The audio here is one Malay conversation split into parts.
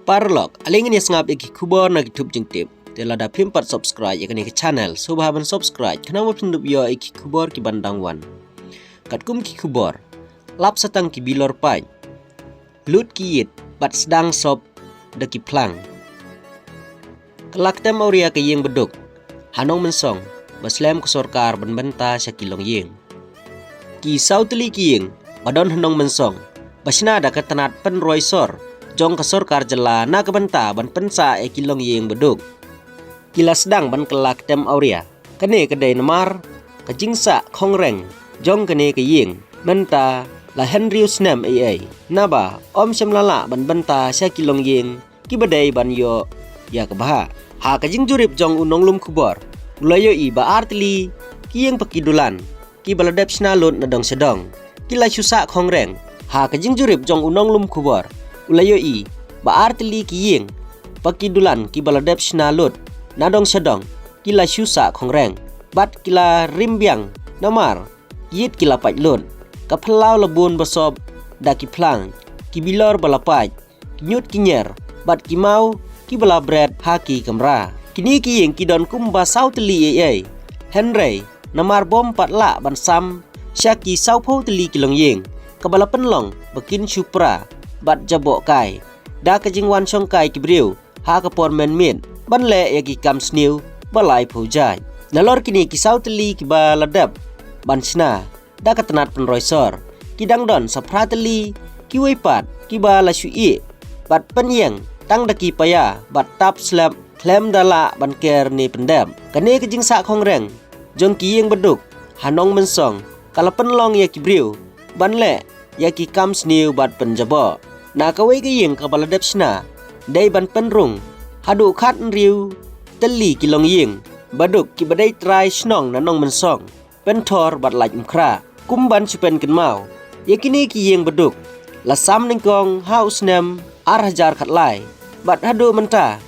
Parlok, alingin ya sengap iki kubor na YouTube jengtip. Telah dah pimpat subscribe ya kini ke channel. So bahaban subscribe. Kenapa pindup ya iki kubor ki bandang wan. Katkum ki kubor. Lap setang ki bilor pai. Lut ki yit. Bat sedang sop da ki plang. Kelak tem auria ke yeng beduk. Hanong mensong. Baslem ke sorkar benbenta syakilong yeng. Ki sauteli ki yeng. Badon hanong mensong. Basna da ketenat pen roy sor. Jong kesor karjela na kebenta ban pensa kilong yeng beduk. Kila sedang ban kelak tem auria. Kene kedai nemar kejingsa kongreng. Jong kene ke yeng menta la Henrius nem ai. Naba om semlala ban benta sya kilong yeng ki badai ban yo ya kebaha. Ha kejing jurip jong unong lum kubor. Ulayo i ba artli ki yeng pakidulan. Ki baladep snalun nadong sedong. Kila syusa kongreng. Ha kejing jurip jong unong lum kubor. Ulayo i, ba artili ki yeng, pakidulan ki baladep sinalut, nadong sedong, kila syusa kongreng, bat kila rimbiang, namar, yit kila pajlun, kapelau lebun besob, da ki plang, ki bilor balapaj, kinyut kinyer, bat ki mau, ki balabret haki kemra. Kini ki yeng ki don kumba sauteli ai, Henry, namar bom patla ban sam, syaki saupau teli kilong yeng, kabala penlong, bekin supra, bat jabok kai da kejingwan song kai kibriu ha kapor men ban le yagi kam sniu balai pujai nalor kini kisau teli kiba ladap ban sna da katenat penroisor kidang don saprateli kiwaipat kiba la shui bat penyeng tang daki paya bat tap slap klem dala ban ker ni pendam kane kejing sa kongreng jong ki yeng beduk hanong mensong kala penlong ya kibriu ban le yaki kam sniu bat penjabo na kawai ke yeng kapala dep sna dai ban penrung hadu khat riu teli kilong yeng baduk ki badai trai snong nanong mensong pentor bat laj mkra kumban supen ken mau yakini ki yeng beduk la sam ningkong haus nem arhajar khat lai bat hadu menta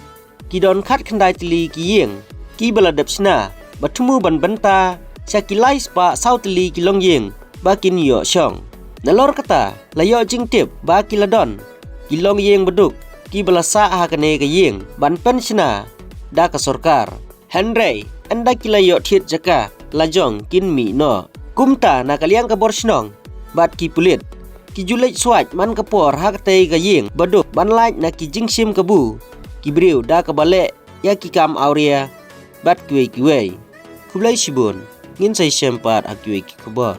ki don khat khandai teli ki yeng ki bala dep sna batumu ban benta sakilai spa sauteli kilong yeng bakin yo syong nalor kata layo jingtip ba kiladon kilong yeng beduk ki belasa ha kene ke yeng ban pensiona da ka sorkar Henry anda kilayo thiet jaka lajong kin mi no kumta na kaliang ka borsnong bat ki pulit ki julej swat man ka por ha kate ke yeng beduk ban laj na ki jingsim kabu ki briu da ka bale ya ki kam auria bat kiwe kublai sibun ngin sai sempat akui ki kubor